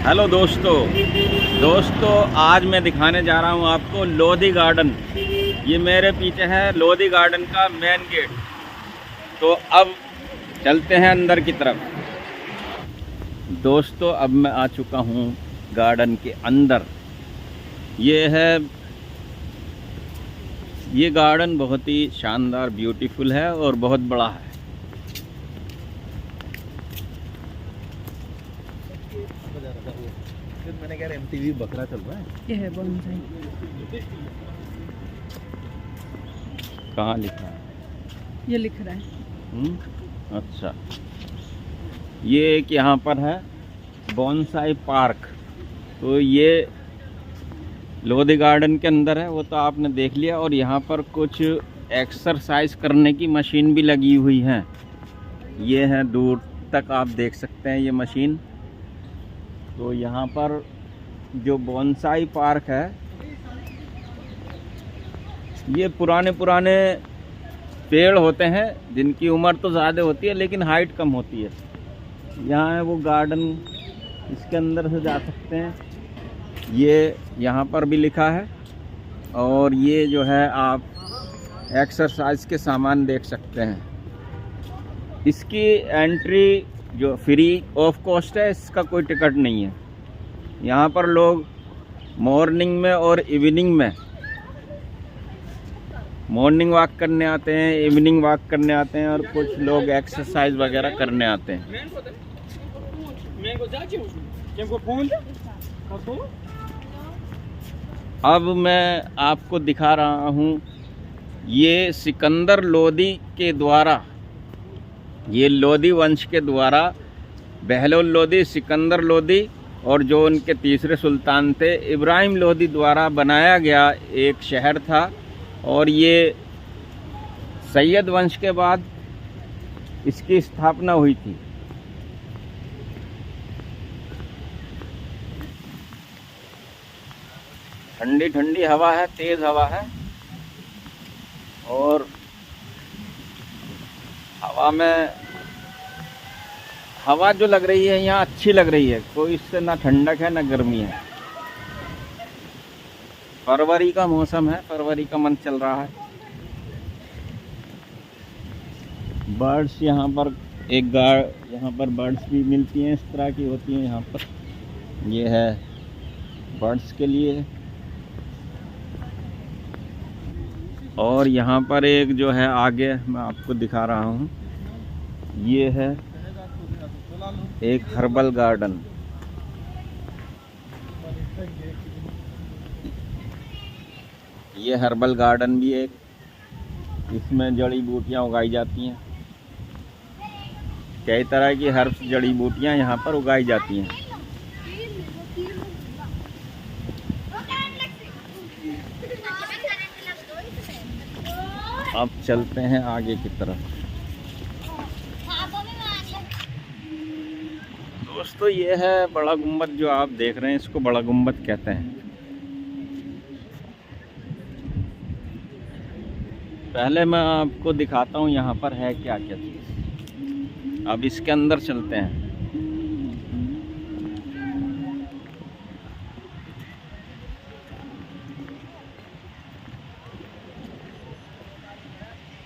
Hello दोस्तों आज मैं दिखाने जा रहा हूँ आपको लोधी गार्डन। ये मेरे पीछे है लोधी गार्डन का मेन गेट। तो अब चलते हैं अंदर की तरफ। दोस्तों अब मैं आ चुका हूँ गार्डन के अंदर। ये गार्डन बहुत ही शानदार ब्यूटीफुल है और बहुत बड़ा है। मैंने कहा MTV बकरा चल रहा है। ये है बोनसाई। कहाँ लिखा है? ये लिख रहा है। अच्छा, ये एक यहाँ पर है बोनसाई पार्क। तो ये लोधी गार्डन के अंदर है, वो तो आपने देख लिया। और यहाँ पर कुछ एक्सरसाइज करने की मशीन भी लगी हुई है। ये है, दूर तक आप देख सकते हैं ये मशीन। तो यहाँ पर जो बोनसाई पार्क है, ये पुराने पेड़ होते हैं जिनकी उम्र तो ज़्यादा होती है लेकिन हाइट कम होती है। यहाँ है वो गार्डन, इसके अंदर से जा सकते हैं। ये यहाँ पर भी लिखा है। और ये जो है आप एक्सरसाइज के सामान देख सकते हैं। इसकी एंट्री जो फ्री ऑफ कॉस्ट है, इसका कोई टिकट नहीं है। यहाँ पर लोग मॉर्निंग में और इवनिंग में मॉर्निंग वॉक करने आते हैं, इवनिंग वॉक करने आते हैं, और कुछ लोग एक्सरसाइज वगैरह करने आते हैं। अब मैं आपको दिखा रहा हूँ, ये सिकंदर लोधी के द्वारा, ये लोधी वंश के द्वारा बहलोल लोधी, सिकंदर लोधी और जो उनके तीसरे सुल्तान थे इब्राहिम लोधी द्वारा बनाया गया एक शहर था। और ये सैयद वंश के बाद इसकी स्थापना हुई थी। ठंडी ठंडी हवा है, तेज हवा है। और हवा जो लग रही है यहाँ अच्छी लग रही है। कोई इससे ना ठंडक है ना गर्मी है। फरवरी का मौसम है, फरवरी का मंथ चल रहा है। बर्ड्स यहाँ पर यहाँ पर बर्ड्स भी मिलती हैं, इस तरह की होती हैं यहाँ पर। ये है बर्ड्स के लिए। और यहाँ पर एक जो है आगे मैं आपको दिखा रहा हूँ, ये है एक हर्बल गार्डन। ये हर्बल गार्डन भी एक, इसमें जड़ी बूटियाँ उगाई जाती हैं। कई तरह की हर्ब्स, जड़ी बूटियाँ यहाँ पर उगाई जाती हैं। अब चलते हैं आगे की तरफ। दोस्तों ये है बड़ा गुम्बद, जो आप देख रहे हैं इसको बड़ा गुम्बद कहते हैं। पहले मैं आपको दिखाता हूँ यहाँ पर है क्या क्या चीज़। अब इसके अंदर चलते हैं।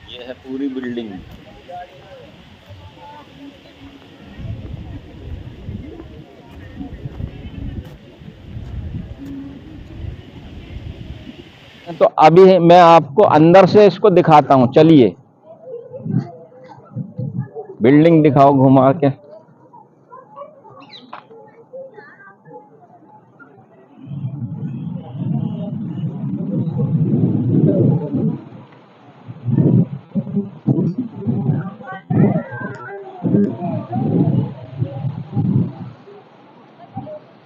ये है पूरी बिल्डिंग। तो अभी मैं आपको अंदर से इसको दिखाता हूँ, चलिए। बिल्डिंग दिखाओ घुमा के।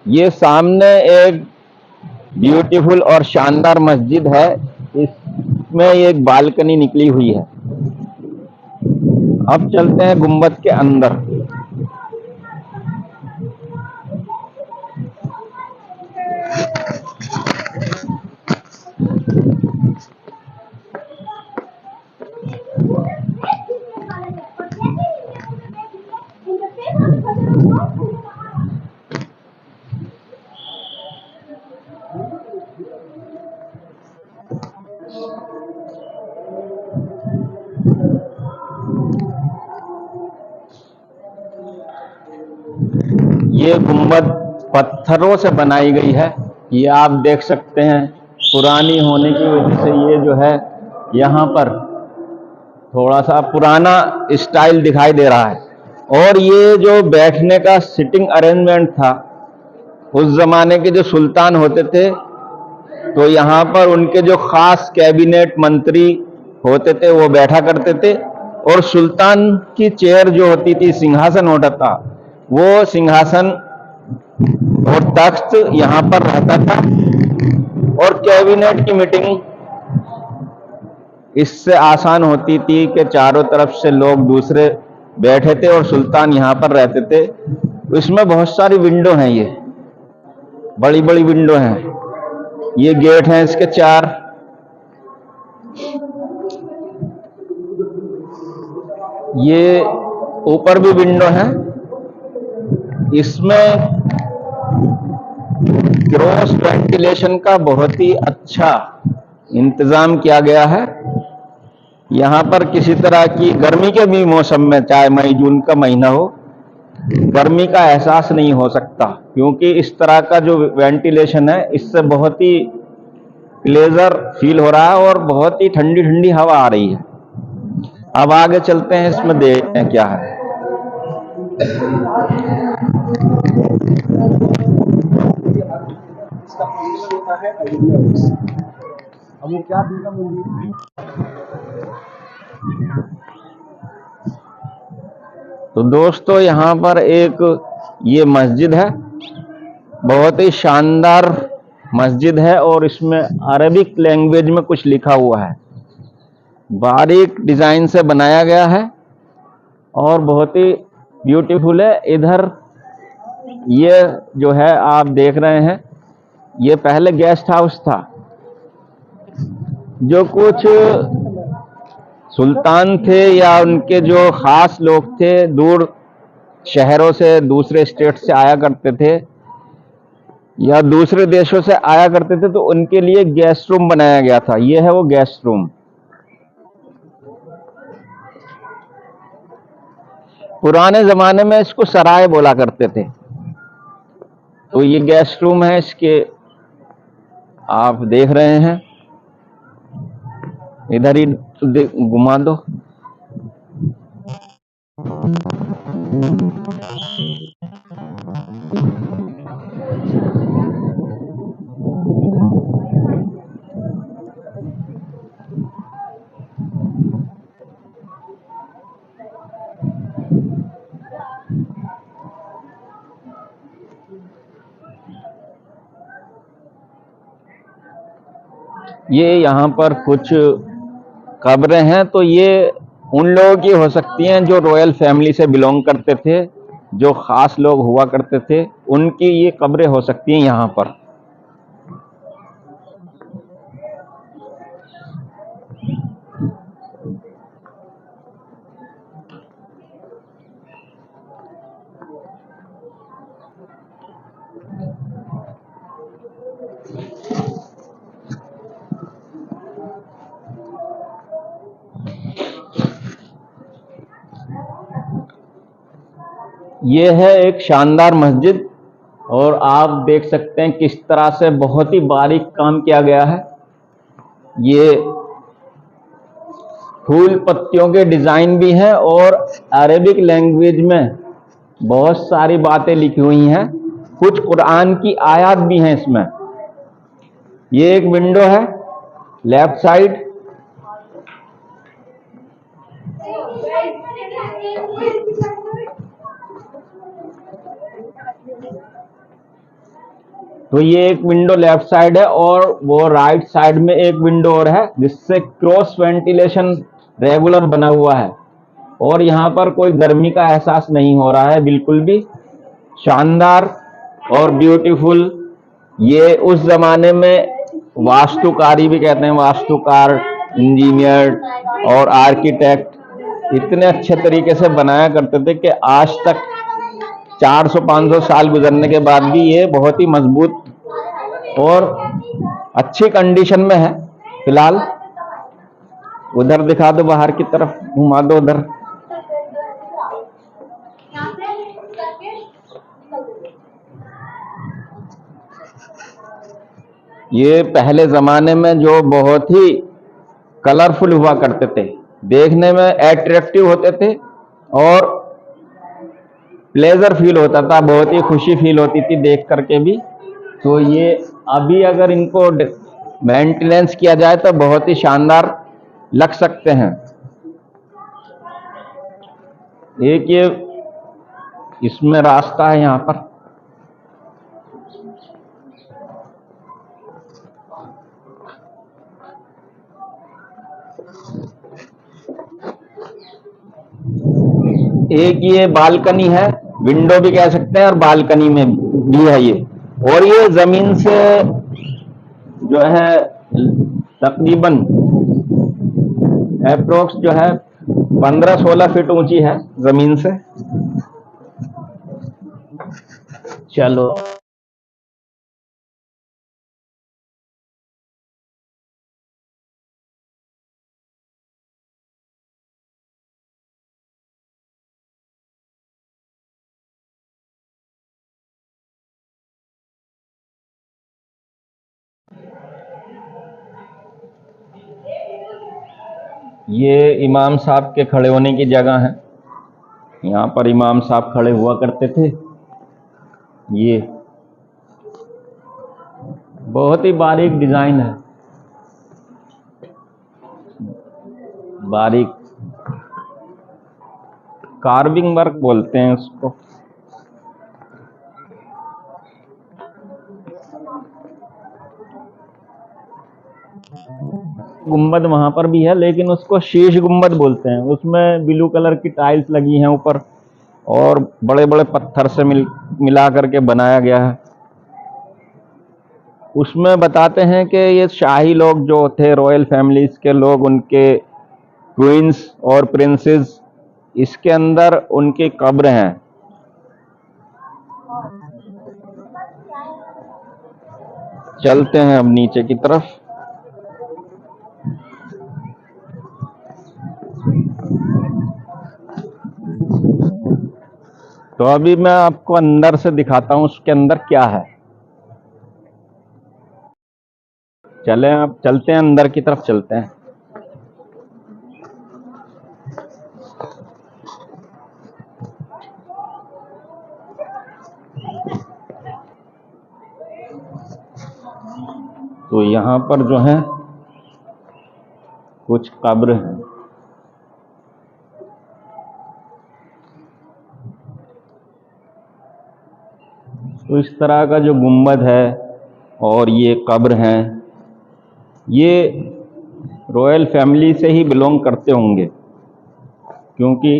ये सामने एक ब्यूटीफुल और शानदार मस्जिद है। इसमें एक बालकनी निकली हुई है। अब चलते हैं गुम्बद के अंदर। ये गुंबद पत्थरों से बनाई गई है। ये आप देख सकते हैं, पुरानी होने की वजह से ये जो है यहाँ पर थोड़ा सा पुराना स्टाइल दिखाई दे रहा है। और ये जो बैठने का सिटिंग अरेंजमेंट था, उस जमाने के जो सुल्तान होते थे तो यहाँ पर उनके जो खास कैबिनेट मंत्री होते थे वो बैठा करते थे, और सुल्तान की चेयर जो होती थी, सिंहासन होता था, वो सिंहासन और तख्त यहाँ पर रहता था। और कैबिनेट की मीटिंग इससे आसान होती थी कि चारों तरफ से लोग दूसरे बैठे थे और सुल्तान यहाँ पर रहते थे। इसमें बहुत सारी विंडो हैं, ये बड़ी बड़ी विंडो हैं। ये गेट हैं इसके 4। ये ऊपर भी विंडो है। इसमें क्रॉस वेंटिलेशन का बहुत ही अच्छा इंतजाम किया गया है। यहाँ पर किसी तरह की गर्मी के भी मौसम में, चाहे मई जून का महीना हो, गर्मी का एहसास नहीं हो सकता, क्योंकि इस तरह का जो वेंटिलेशन है इससे बहुत ही प्लेजर फील हो रहा है और बहुत ही ठंडी ठंडी हवा आ रही है। अब आगे चलते हैं, इसमें देखते हैं क्या है। तो दोस्तों, यहाँ पर एक ये मस्जिद है, बहुत ही शानदार मस्जिद है, और इसमें अरबिक लैंग्वेज में कुछ लिखा हुआ है। बारीक डिजाइन से बनाया गया है और बहुत ही ब्यूटीफुल है। इधर ये जो है आप देख रहे हैं, ये पहले गेस्ट हाउस था। जो कुछ सुल्तान थे या उनके जो खास लोग थे, दूर शहरों से, दूसरे स्टेट से आया करते थे या दूसरे देशों से आया करते थे, तो उनके लिए गेस्ट रूम बनाया गया था। ये है वो गेस्ट रूम। पुराने जमाने में इसको सराय बोला करते थे। तो ये गेस्ट रूम है, इसके आप देख रहे हैं। इधर ही घुमा दो। ये यहाँ पर कुछ कब्रें हैं, तो ये उन लोगों की हो सकती हैं जो रॉयल फैमिली से बिलोंग करते थे, जो खास लोग हुआ करते थे, उनकी ये कब्रें हो सकती हैं यहाँ पर। ये है एक शानदार मस्जिद, और आप देख सकते हैं किस तरह से बहुत ही बारीक काम किया गया है। ये फूल पत्तियों के डिजाइन भी हैं और अरेबिक लैंग्वेज में बहुत सारी बातें लिखी हुई हैं। कुछ कुरान की आयत भी हैं इसमें। ये एक विंडो है लेफ्ट साइड। तो ये एक विंडो लेफ्ट साइड है, और वो राइट साइड में एक विंडो और है, जिससे क्रॉस वेंटिलेशन रेगुलर बना हुआ है, और यहाँ पर कोई गर्मी का एहसास नहीं हो रहा है, बिल्कुल भी। शानदार और ब्यूटीफुल। ये उस जमाने में वास्तुकारी भी कहते हैं, वास्तुकार, इंजीनियर और आर्किटेक्ट इतने अच्छे तरीके से बनाया करते थे कि आज तक 400-500 साल गुजरने के बाद भी ये बहुत ही मजबूत और अच्छी कंडीशन में है फिलहाल। उधर दिखा दो, बाहर की तरफ घुमा दो उधर। ये पहले ज़माने में जो बहुत ही कलरफुल हुआ करते थे, देखने में अट्रैक्टिव होते थे और प्लेजर फील होता था, बहुत ही खुशी फील होती थी देख करके भी। तो ये अभी अगर इनको मेंटेनेंस किया जाए तो बहुत ही शानदार लग सकते हैं। एक ये इसमें रास्ता है यहाँ पर, एक ये बालकनी है, विंडो भी कह सकते हैं और बालकनी में भी है ये। और ये जमीन से जो है तकरीबन अप्रोक्स जो है 15-16 फीट ऊंची है जमीन से। चलो ये इमाम साहब के खड़े होने की जगह है, यहाँ पर इमाम साहब खड़े हुआ करते थे। ये बहुत ही बारीक डिजाइन है, बारीक कार्विंग वर्क बोलते हैं उसको। गुंबद वहां पर भी है, लेकिन उसको शीश गुंबद बोलते हैं। उसमें ब्लू कलर की टाइल्स लगी हैं ऊपर और बड़े बड़े पत्थर से मिला करके बनाया गया है। उसमें बताते हैं कि ये शाही लोग जो थे, रॉयल फैमिलीज के लोग, उनके क्वींस और प्रिंसेस, इसके अंदर उनकी कब्र हैं। चलते हैं अब नीचे की तरफ। तो अभी मैं आपको अंदर से दिखाता हूं उसके अंदर क्या है। चलें, अब चलते हैं अंदर की तरफ, चलते हैं। तो यहाँ पर जो है कुछ कब्र हैं। तो इस तरह का जो गुंबद है और ये कब्र हैं, ये रॉयल फैमिली से ही बिलोंग करते होंगे, क्योंकि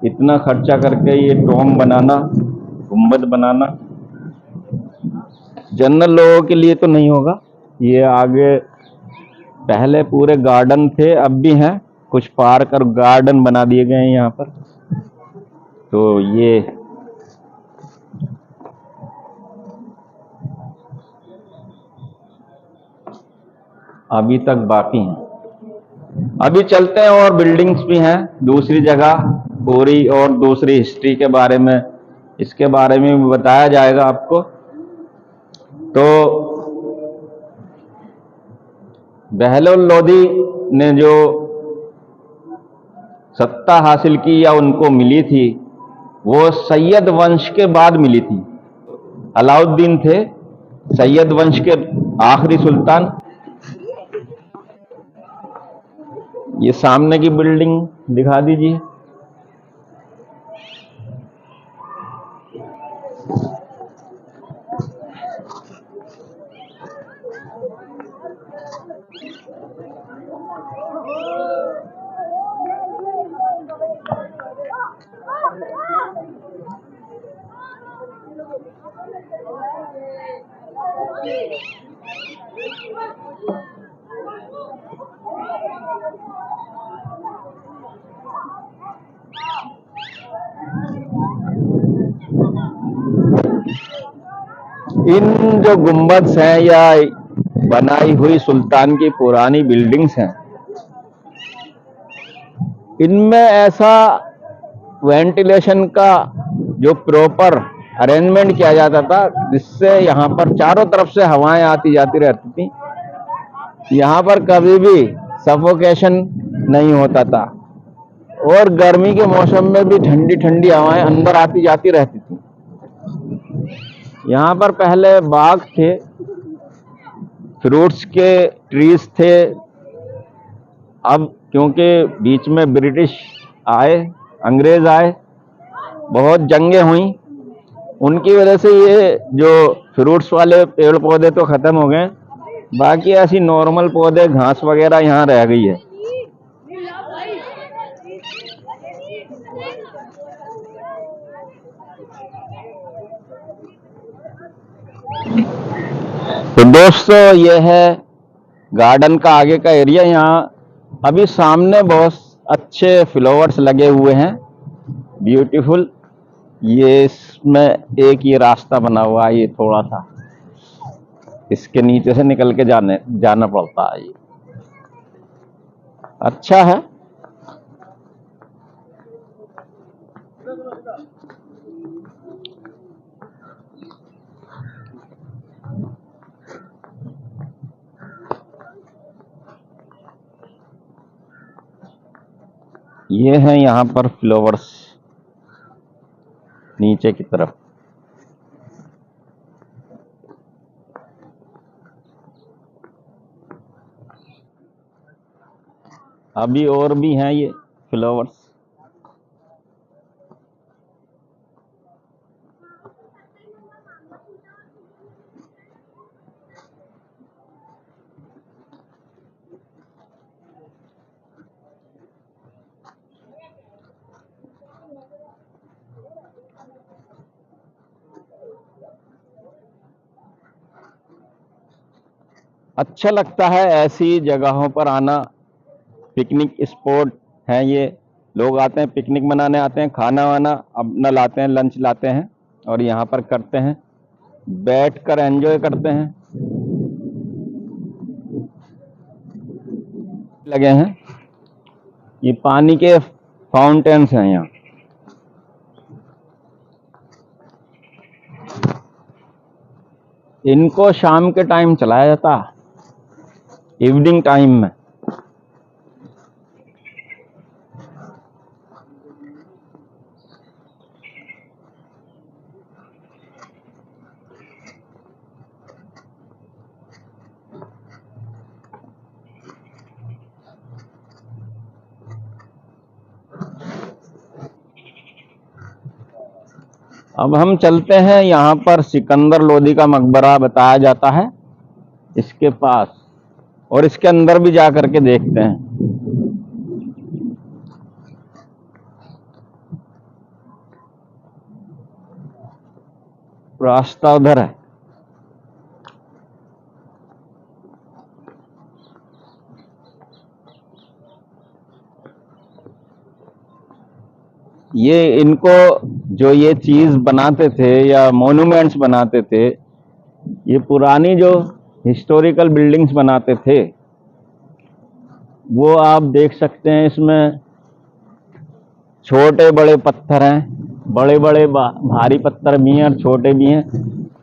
इतना खर्चा करके ये टॉम बनाना, गुंबद बनाना जनरल लोगों के लिए तो नहीं होगा। ये आगे पहले पूरे गार्डन थे, अब भी हैं, कुछ पार्क और गार्डन बना दिए गए हैं यहाँ पर। तो ये अभी तक बाकी हैं। अभी चलते हैं, और बिल्डिंग्स भी हैं दूसरी जगह पूरी, और दूसरी हिस्ट्री के बारे में, इसके बारे में भी बताया जाएगा आपको। तो बहलोल लोधी ने जो सत्ता हासिल की या उनको मिली थी, वो सैयद वंश के बाद मिली थी। अलाउद्दीन थे सैयद वंश के आखिरी सुल्तान। ये सामने की बिल्डिंग दिखा दीजिए। इन जो गुंबद्स हैं या बनाई हुई सुल्तान की पुरानी बिल्डिंग्स हैं, इनमें ऐसा वेंटिलेशन का जो प्रॉपर अरेंजमेंट किया जाता था, जिससे यहाँ पर चारों तरफ से हवाएं आती जाती रहती थी। यहाँ पर कभी भी सफोकेशन नहीं होता था और गर्मी के मौसम में भी ठंडी ठंडी हवाएं अंदर आती जाती रहती थी। यहाँ पर पहले बाग थे, फ्रूट्स के ट्रीज थे। अब क्योंकि बीच में ब्रिटिश आए, अंग्रेज आए, बहुत जंगें हुई, उनकी वजह से ये जो फ्रूट्स वाले पेड़ पौधे तो खत्म हो गए, बाकी ऐसी नॉर्मल पौधे, घास वगैरह यहाँ रह गई है। तो दोस्तों, ये है गार्डन का आगे का एरिया। यहाँ अभी सामने बहुत अच्छे फ्लावर्स लगे हुए हैं, ब्यूटीफुल। ये इसमें एक ये रास्ता बना हुआ है, ये थोड़ा सा इसके नीचे से निकल के जाना पड़ता है। ये अच्छा है। ये है यहाँ पर फ्लावर्स नीचे की तरफ। अभी और भी हैं ये फ्लावर्स। अच्छा लगता है ऐसी जगहों पर आना। पिकनिक स्पॉट है ये, लोग आते हैं, पिकनिक मनाने आते हैं, खाना वाना अपना लाते हैं, लंच लाते हैं और यहाँ पर करते हैं, बैठकर एंजॉय करते हैं। लगे हैं, ये पानी के फाउंटेन्स हैं यहाँ। इनको शाम के टाइम चलाया जाता है, इवनिंग टाइम में। अब हम चलते हैं, यहाँ पर सिकंदर लोदी का मकबरा बताया जाता है इसके पास, और इसके अंदर भी जा करके देखते हैं। रास्ता उधर है। ये इनको जो ये चीज बनाते थे या मॉन्यूमेंट्स बनाते थे, ये पुरानी जो हिस्टोरिकल बिल्डिंग्स बनाते थे, वो आप देख सकते हैं। इसमें छोटे बड़े पत्थर हैं, बड़े बड़े भारी पत्थर भी हैं और छोटे भी हैं।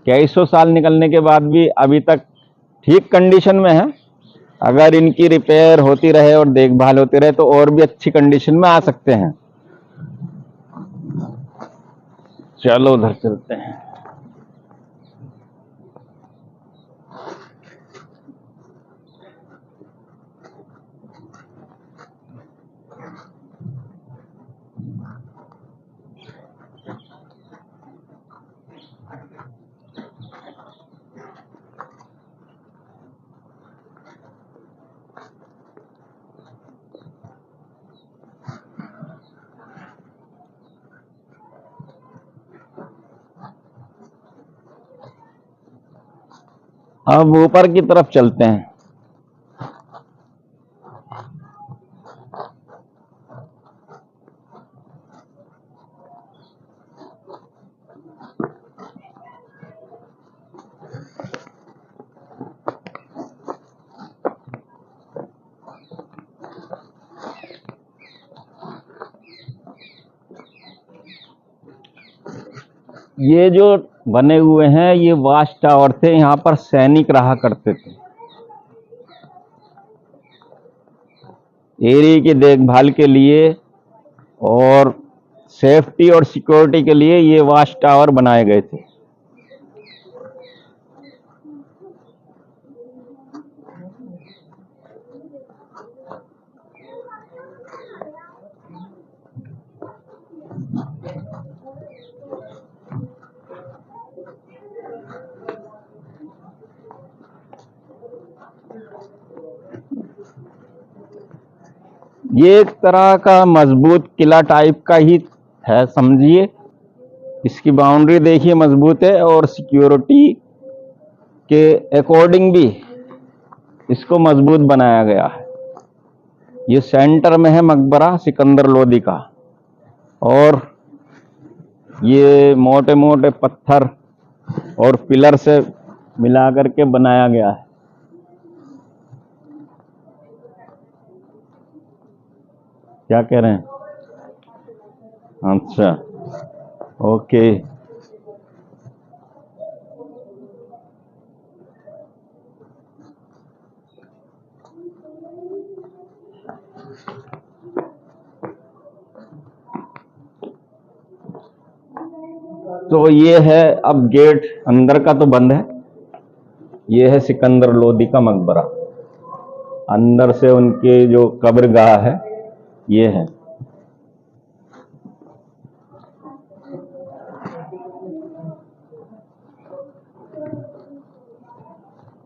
कई सौ साल निकलने के बाद भी अभी तक ठीक कंडीशन में है। अगर इनकी रिपेयर होती रहे और देखभाल होती रहे तो और भी अच्छी कंडीशन में आ सकते हैं। चलो उधर चलते हैं। अब ऊपर की तरफ चलते हैं। ये जो बने हुए हैं ये वाच टावर थे, यहाँ पर सैनिक रहा करते थे। एरिया की देखभाल के लिए और सेफ्टी और सिक्योरिटी के लिए ये वाच टावर बनाए गए थे। ये एक तरह का मजबूत किला टाइप का ही है, समझिए। इसकी बाउंड्री देखिए मजबूत है और सिक्योरिटी के अकॉर्डिंग भी इसको मजबूत बनाया गया है। ये सेंटर में है मकबरा सिकंदर लोदी का, और ये मोटे मोटे पत्थर और पिलर से मिला करके बनाया गया है। क्या कह रहे हैं? अच्छा, ओके। तो ये है, अब गेट अंदर का तो बंद है। ये है सिकंदर लोदी का मकबरा, अंदर से उनके जो कब्रगाह है ये है।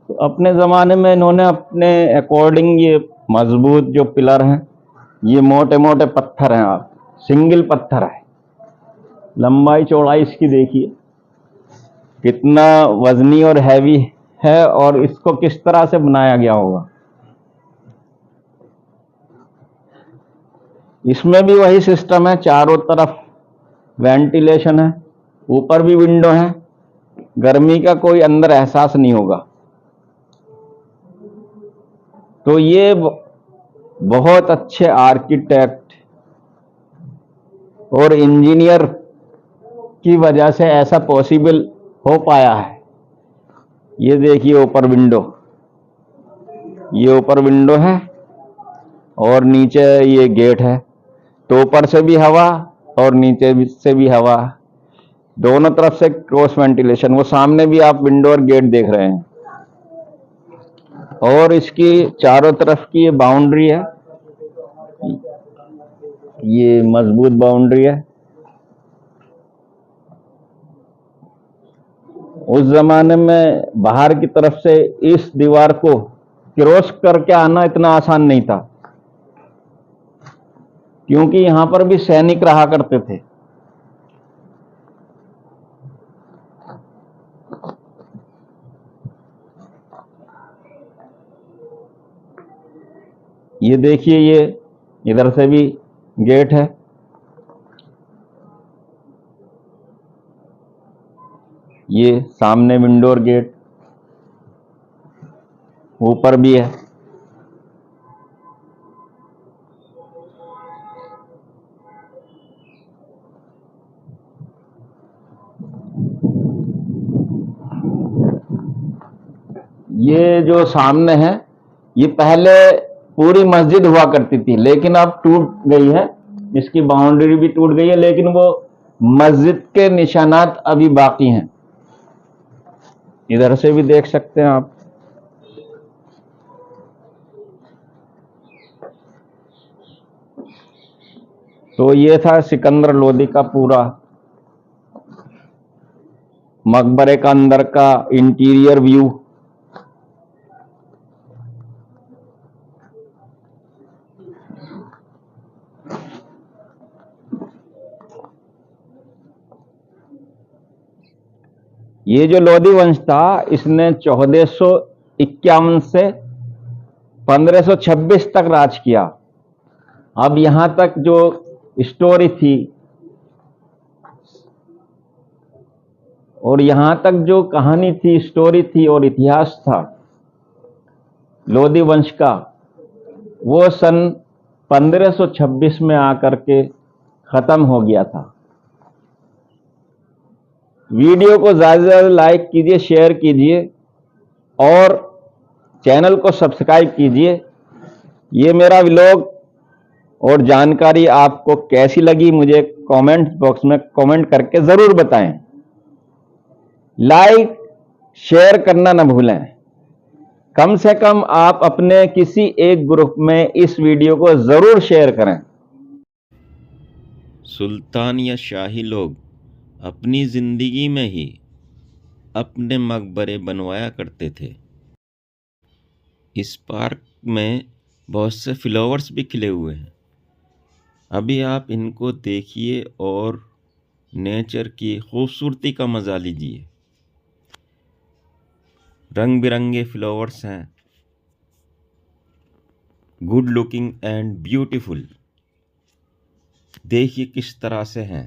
तो अपने ज़माने में इन्होंने अपने अकॉर्डिंग ये मजबूत जो पिलर हैं, ये मोटे मोटे पत्थर हैं, आप सिंगल पत्थर है। लंबाई चौड़ाई इसकी देखिए कितना वजनी और हैवी है, और इसको किस तरह से बनाया गया होगा। इसमें भी वही सिस्टम है, चारों तरफ वेंटिलेशन है, ऊपर भी विंडो है, गर्मी का कोई अंदर एहसास नहीं होगा। तो ये बहुत अच्छे आर्किटेक्ट और इंजीनियर की वजह से ऐसा पॉसिबल हो पाया है। ये देखिए ऊपर विंडो, ये ऊपर विंडो है और नीचे ये गेट है। तो ऊपर से भी हवा और नीचे से भी हवा, दोनों तरफ से क्रॉस वेंटिलेशन। वो सामने भी आप विंडो और गेट देख रहे हैं, और इसकी चारों तरफ की ये बाउंड्री है, ये मजबूत बाउंड्री है। उस जमाने में बाहर की तरफ से इस दीवार को क्रॉस करके आना इतना आसान नहीं था, क्योंकि यहां पर भी सैनिक रहा करते थे। ये देखिए, ये इधर से भी गेट है, ये सामने विंडो और गेट, ऊपर भी है। ये जो सामने है ये पहले पूरी मस्जिद हुआ करती थी, लेकिन अब टूट गई है, इसकी बाउंड्री भी टूट गई है, लेकिन वो मस्जिद के निशानात अभी बाकी हैं। इधर से भी देख सकते हैं आप। तो ये था सिकंदर लोदी का पूरा मकबरे का अंदर का इंटीरियर व्यू। ये जो लोदी वंश था, इसने 1451 से 1526 तक राज किया। अब यहां तक जो स्टोरी थी और यहां तक जो कहानी थी, स्टोरी थी और इतिहास था लोदी वंश का, वो सन 1526 में आकर के खत्म हो गया था। वीडियो को ज़्यादा से ज़्यादा लाइक कीजिए, शेयर कीजिए और चैनल को सब्सक्राइब कीजिए। ये मेरा व्लॉग और जानकारी आपको कैसी लगी मुझे कमेंट बॉक्स में कमेंट करके ज़रूर बताएं। लाइक शेयर करना न भूलें। कम से कम आप अपने किसी एक ग्रुप में इस वीडियो को ज़रूर शेयर करें। सुल्तान या शाही लोग अपनी ज़िंदगी में ही अपने मकबरे बनवाया करते थे। इस पार्क में बहुत से फ्लावर्स भी खिले हुए हैं। अभी आप इनको देखिए और नेचर की खूबसूरती का मज़ा लीजिए। रंग बिरंगे फ्लावर्स हैं, गुड लुकिंग एंड ब्यूटीफुल। देखिए किस तरह से हैं।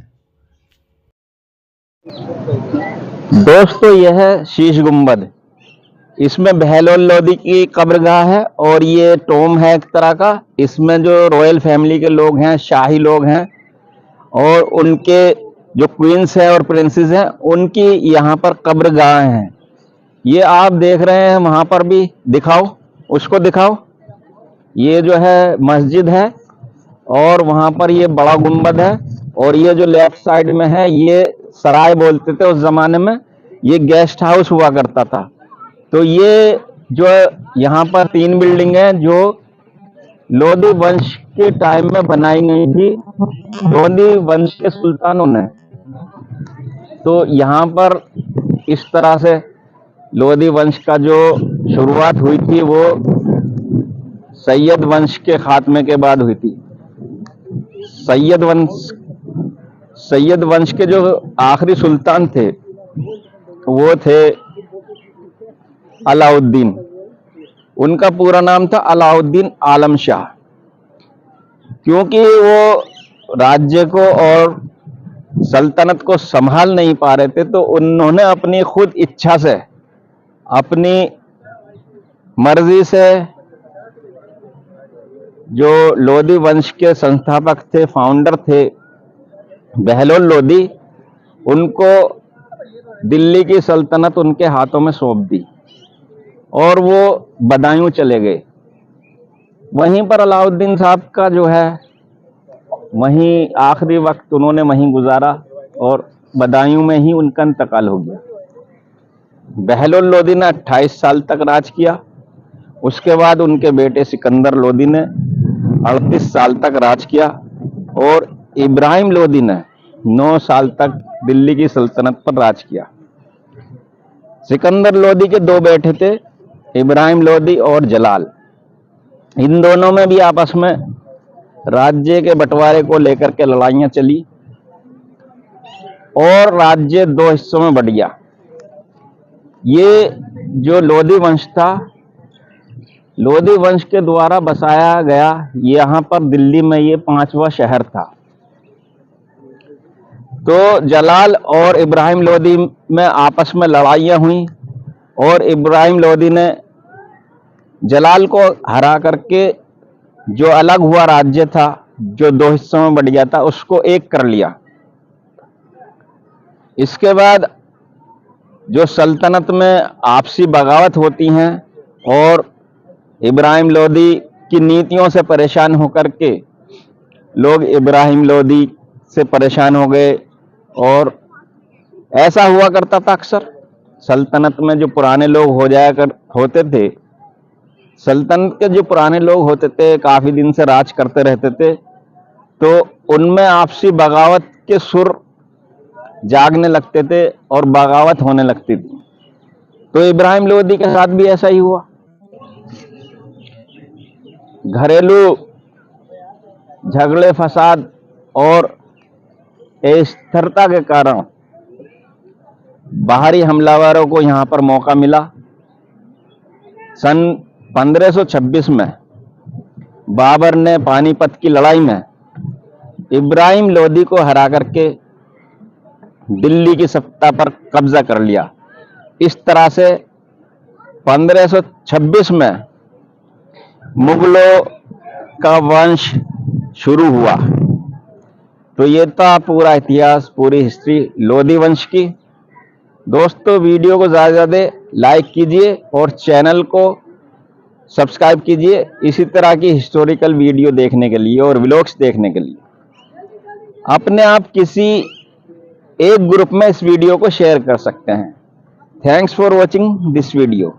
दोस्तों यह है शीश गुंबद। इसमें बहलोल लोदी की कब्रगाह है और ये टॉम है एक तरह का। इसमें जो रॉयल फैमिली के लोग हैं, शाही लोग हैं और उनके जो क्वींस हैं और प्रिंसेस हैं उनकी यहाँ पर कब्रगाह हैं। ये आप देख रहे हैं, वहाँ पर भी दिखाओ, उसको दिखाओ। ये जो है मस्जिद है और वहाँ पर ये बड़ा गुंबद है और ये जो लेफ्ट साइड में है ये सराय बोलते थे उस जमाने में। ये गेस्ट हाउस हुआ करता था। तो ये जो यहाँ पर 3 बिल्डिंग हैं जो लोदी वंश के टाइम में बनाई गई थी, लोदी वंश के सुल्तानों ने। तो यहाँ पर इस तरह से लोदी वंश का जो शुरुआत हुई थी वो सैयद वंश के खात्मे के बाद हुई थी। सैयद वंश के जो आखिरी सुल्तान थे वो थे अलाउद्दीन। उनका पूरा नाम था अलाउद्दीन आलम शाह। क्योंकि वो राज्य को और सल्तनत को संभाल नहीं पा रहे थे तो उन्होंने अपनी खुद इच्छा से, अपनी मर्जी से जो लोदी वंश के संस्थापक थे, फाउंडर थे बहलोल लोदी, उनको दिल्ली की सल्तनत उनके हाथों में सौंप दी और वो बदायूं चले गए। वहीं पर अलाउद्दीन साहब का जो है वहीं आखिरी वक्त उन्होंने वहीं गुजारा और बदायूं में ही उनका इंतकाल हो गया। बहलोल लोदी ने 28 साल तक राज किया। उसके बाद उनके बेटे सिकंदर लोदी ने 38 साल तक राज किया और इब्राहिम लोदी ने 9 साल तक दिल्ली की सल्तनत पर राज किया। सिकंदर लोदी के 2 बेटे थे, इब्राहिम लोदी और जलाल। इन दोनों में भी आपस में राज्य के बंटवारे को लेकर के लड़ाइयां चली और राज्य 2 हिस्सों में बंट गया। ये जो लोदी वंश था, लोदी वंश के द्वारा बसाया गया यहाँ पर दिल्ली में ये 5वां शहर था। तो जलाल और इब्राहिम लोदी में आपस में लड़ाइयां हुई और इब्राहिम लोदी ने जलाल को हरा करके जो अलग हुआ राज्य था, जो 2 हिस्सों में बंट गया था, उसको एक कर लिया। इसके बाद जो सल्तनत में आपसी बगावत होती हैं और इब्राहिम लोदी की नीतियों से परेशान होकर के लोग इब्राहिम लोदी से परेशान हो गए। और ऐसा हुआ करता था अक्सर सल्तनत में जो पुराने लोग होते थे, सल्तनत के जो पुराने लोग होते थे, काफी दिन से राज करते रहते थे, तो उनमें आपसी बगावत के सुर जागने लगते थे और बगावत होने लगती थी। तो इब्राहिम लोदी के साथ भी ऐसा ही हुआ। घरेलू झगड़े, फसाद और अस्थिरता के कारण बाहरी हमलावरों को यहां पर मौका मिला। सन 1526 में बाबर ने पानीपत की लड़ाई में इब्राहिम लोदी को हरा करके दिल्ली की सत्ता पर कब्जा कर लिया। इस तरह से 1526 में मुगलों का वंश शुरू हुआ। तो ये था पूरा इतिहास, पूरी हिस्ट्री लोदी वंश की। दोस्तों वीडियो को ज़्यादा से ज़्यादा लाइक कीजिए और चैनल को सब्सक्राइब कीजिए इसी तरह की हिस्टोरिकल वीडियो देखने के लिए और व्लॉग्स देखने के लिए। अपने आप किसी एक ग्रुप में इस वीडियो को शेयर कर सकते हैं। Thanks for watching this video.